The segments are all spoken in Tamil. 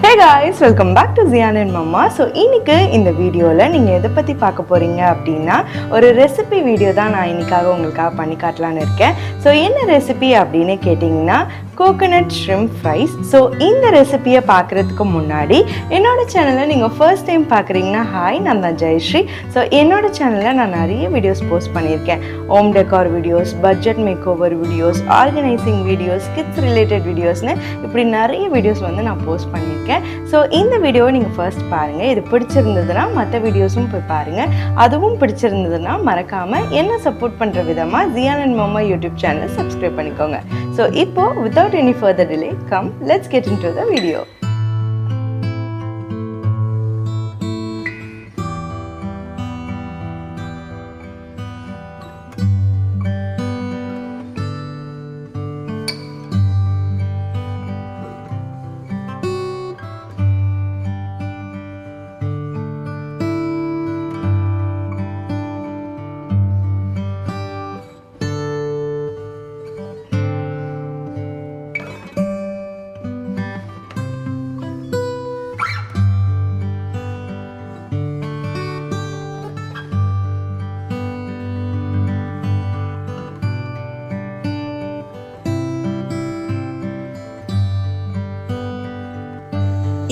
Hey guys, welcome back to Ziyanandmama. So இன்னைக்கு இந்த வீடியோல நீங்க எதை பத்தி பார்க்க போறீங்க அப்படின்னா ஒரு ரெசிபி வீடியோ தான் நான் இன்னைக்காக உங்களுக்காக பண்ணி காட்டலாம்னு இருக்கேன். ஸோ என்ன ரெசிபி அப்படின்னு கேட்டிங்கன்னா கோகனட் ஷ்ரிம்ப் ஃப்ரைஸ். ஸோ இந்த ரெசிபியை பார்க்குறதுக்கு முன்னாடி என்னோட சேனலை நீங்கள் ஃபர்ஸ்ட் டைம் பார்க்குறீங்கன்னா ஹாய், நான் தான் ஜெயஸ்ரீ. ஸோ என்னோட சேனலில் நான் நிறைய வீடியோஸ் போஸ்ட் பண்ணியிருக்கேன். Home decor videos, budget makeover videos, organizing videos, kids related வீடியோஸ்னு இப்படி நிறைய வீடியோஸ் வந்து நான் போஸ்ட் பண்ணியிருக்கேன். ஸோ இந்த வீடியோவை நீங்கள் ஃபர்ஸ்ட் பாருங்கள். இது பிடிச்சிருந்ததுன்னா மற்ற வீடியோஸும் போய் பாருங்கள். அதுவும் பிடிச்சிருந்ததுன்னா மறக்காமல் என்ன சப்போர்ட் பண்ணுற விதமாக ஜியானண்ட்மாமா யூடியூப் சேனலை சப்ஸ்கிரைப் பண்ணிக்கோங்க. ஸோ இப்போது without any further delay, come let's get into the video.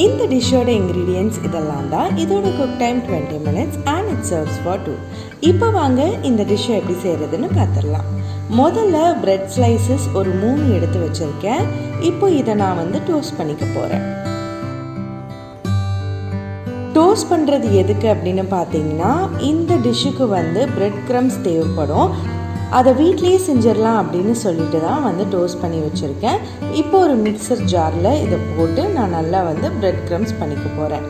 இந்த டிஷ்ஷோட இன்க்ரீடியன்ட்ஸ் இதெல்லாம் தான். இதோட cook time 20 minutes and it serves for 2. இப்போ வாங்க இந்த டிஷ்ஷை எப்படி செய்கிறதுன்னு பார்த்துடலாம். முதல்ல பிரெட் ஸ்லைசஸ் ஒரு 3 எடுத்து வச்சுருக்கேன். இப்போ இதை நான் வந்து டோஸ்ட் பண்ணிக்க போகிறேன். டோஸ்ட் பண்ணுறது எதுக்கு அப்படின்னு பார்த்தீங்கன்னா, இந்த டிஷ்ஷுக்கு வந்து பிரெட் க்ரம்ஸ் தேவைப்படும். அதை வீட்லேயே செஞ்சிடலாம் அப்படின்னு சொல்லிட்டு தான் வந்து டோஸ்ட் பண்ணி வச்சுருக்கேன். இப்போ ஒரு மிக்சர் ஜாரில் இதை போட்டு நான் நல்லா வந்து பிரெட் க்ரம்ஸ் பண்ணிக்க போகிறேன்.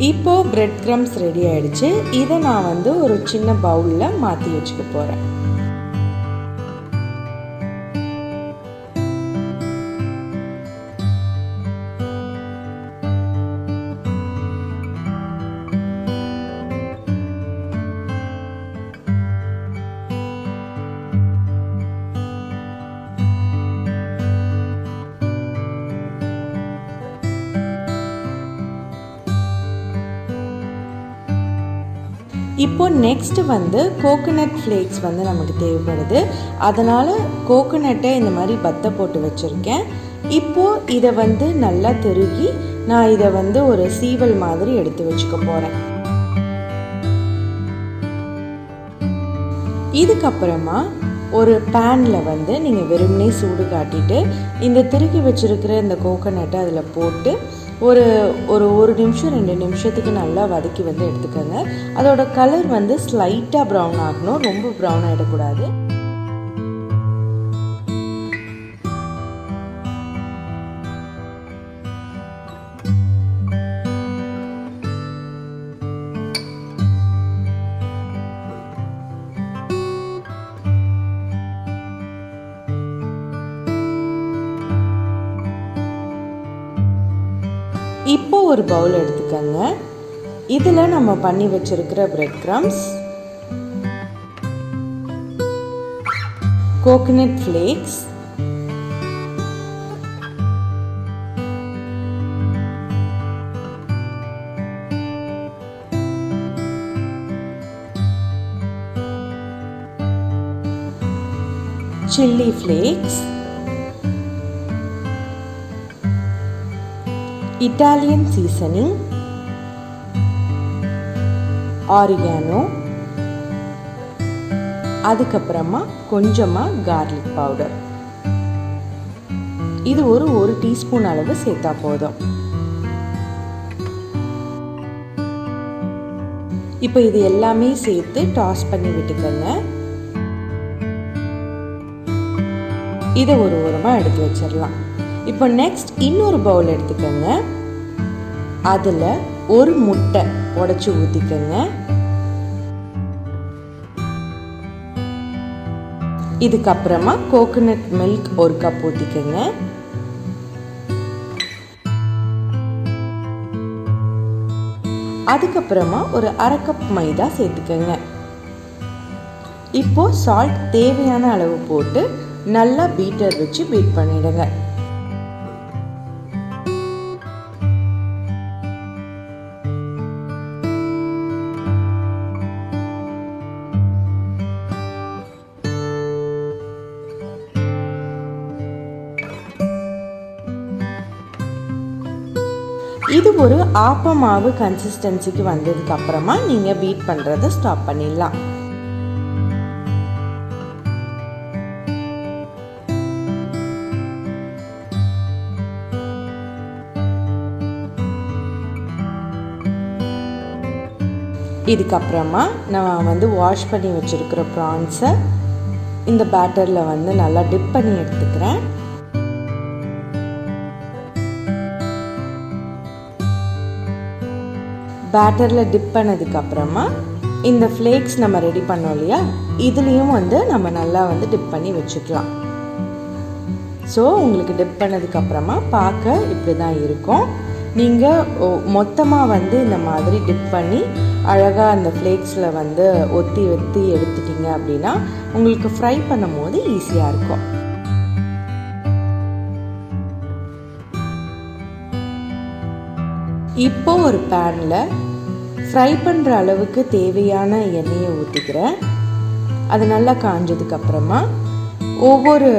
இப்போது பிரெட் க்ரம்ஸ் ரெடி ஆகிடுச்சு. இதை நான் வந்து ஒரு சின்ன பவுலில் மாற்றி வச்சுக்க போகிறேன். இப்போ நெக்ஸ்ட்டு வந்து கோகனட் ஃப்ளேக்ஸ் வந்து நமக்கு தேவைப்படுது. அதனால் கோகனட்டை இந்த மாதிரி பத்தை போட்டு வச்சுருக்கேன். இப்போது இதை வந்து நல்லா திருகி நான் இதை வந்து ஒரு சீவல் மாதிரி எடுத்து வச்சுக்க போகிறேன். இதுக்கப்புறமா ஒரு பேனில் வந்து நீங்கள் வெறுமனே சூடு காட்டிட்டு இந்த திருகி வச்சுருக்கிற இந்த கோகனட்டை அதில் போட்டு ஒரு 1 நிமிஷம் 2 நிமிஷத்துக்கு நல்லா வதக்கி வந்து எடுத்துக்கோங்க. அதோட கலர் வந்து ஸ்லைட்டாக ப்ரௌன் ஆகணும், ரொம்ப ப்ரௌன் ஆகிடக்கூடாது. இப்போ ஒரு பவுல் எடுத்துக்கோங்க. இதில் நம்ம பண்ணி வச்சிருக்கிற bread crumbs, coconut flakes, chilli flakes, Italian seasoning, oregano, அதுக்கப்புறமா கொஞ்சமாக கார்லிக் பவுடர், இது ஒரு டீஸ்பூன் அளவு சேர்த்தா போதும். இப்போ இது எல்லாமே சேர்த்து டாஸ் பண்ணி விட்டுக்கோங்க. இதை ஒரு ஓரமாக எடுத்து வச்சிடலாம். இப்போ நெக்ஸ்ட் இன்னொரு பவுல் எடுத்துக்கோங்க. அதில் ஒரு முட்டை உடைச்சி ஊற்றிக்கோங்க. இதுக்கப்புறமா கோகோனட் மில்க் ஒரு கப் ஊற்றிக்கோங்க. அதுக்கப்புறமா ஒரு அரை கப் மைதா சேர்த்துக்கோங்க. இப்போ சால்ட் தேவையான அளவு போட்டு நல்லா பீட்டர் வச்சு பீட் பண்ணிடுங்க. இது ஒரு ஆப்பமாவு கன்சிஸ்டன்சிக்கு வந்ததுக்கு அப்புறமா நீங்கள் பீட் பண்ணுறதை ஸ்டாப் பண்ணிடலாம். இதுக்கப்புறமா நான் வாஷ் பண்ணி வச்சுருக்கிற ப்ரான்ஸை இந்த பேட்டரில் நல்லா டிப் பண்ணி எடுத்துக்கிறேன். பேட்டரில் டிப் பண்ணதுக்கப்புறமா இந்த ஃப்ளேக்ஸ் நம்ம ரெடி பண்ணோம் இல்லையா, இதுலேயும் நம்ம நல்லா டிப் பண்ணி வச்சுக்கலாம். ஸோ உங்களுக்கு டிப் பண்ணதுக்கப்புறமா பார்க்க இப்படி தான் இருக்கும். நீங்கள் மொத்தமாக இந்த மாதிரி டிப் பண்ணி அழகாக அந்த ஃப்ளேக்ஸில் ஒத்தி ஒத்தி எடுத்துட்டிங்க அப்படின்னா உங்களுக்கு ஃப்ரை பண்ணும் போது ஈஸியாக இருக்கும். இப்போ ஒரு பேனில் ஃப்ரை பண்ணுற அளவுக்கு தேவையான எண்ணெயை ஊற்றிக்கிறேன். அது நல்லா காஞ்சதுக்கப்புறமா ஒவ்வொரு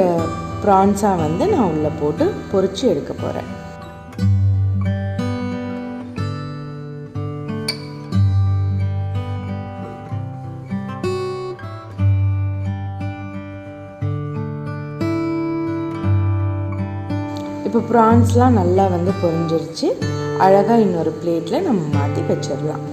ப்ரான்ஸாக நான் உள்ளே போட்டு பொரிச்சு எடுக்க போகிறேன். இப்போ ப்ரான்ஸ்லாம் நல்லா பொரிஞ்சிருச்சு. அழகாக இன்னொரு பிளேட்டில் நம்ம மாற்றி வச்சிடலாம்.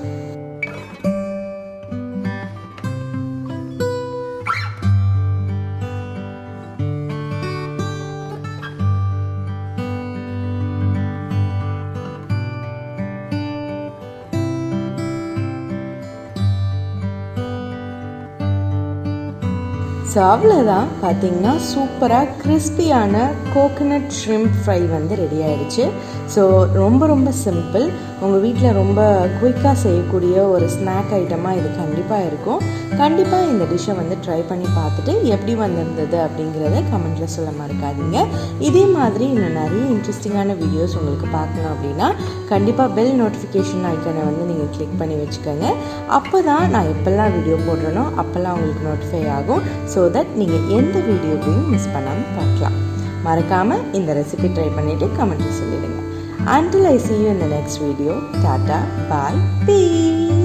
ஸோ அவ்வளோதான், பார்த்தீங்கன்னா சூப்பராக கிறிஸ்பியான கோகோனட் ஷ்ரிம்ப் ஃப்ரை ரெடி ஆகிடுச்சு. ஸோ ரொம்ப ரொம்ப சிம்பிள், உங்கள் வீட்டில் ரொம்ப குயிக்காக செய்யக்கூடிய ஒரு ஸ்நாக் ஐட்டமாக இது கண்டிப்பாக இருக்கும். கண்டிப்பாக இந்த டிஷ்ஷை ட்ரை பண்ணி பார்த்துட்டு எப்படி வந்திருந்தது அப்படிங்கிறத கமெண்ட்டில் சொல்ல மறக்காதீங்க. இதே மாதிரி இன்னும் நிறைய இன்ட்ரெஸ்டிங்கான வீடியோஸ் உங்களுக்கு பார்க்கணும் அப்படின்னா கண்டிப்பாக பெல் நோட்டிஃபிகேஷன் ஐக்கனை நீங்கள் கிளிக் பண்ணி வச்சுக்கோங்க. அப்போ தான் நான் எப்போல்லாம் வீடியோ போடுறேனோ அப்போல்லாம் உங்களுக்கு நோட்டிஃபை ஆகும். ஸோ தட் நீங்கள் எந்த வீடியோவையும் மிஸ் பண்ணாமல் பார்க்கலாம். மறக்காமல் இந்த ரெசிபி ட்ரை பண்ணிவிட்டு கமெண்ட்டில் சொல்லிடுங்க. Until I see you in the next video, tata, bye, peace.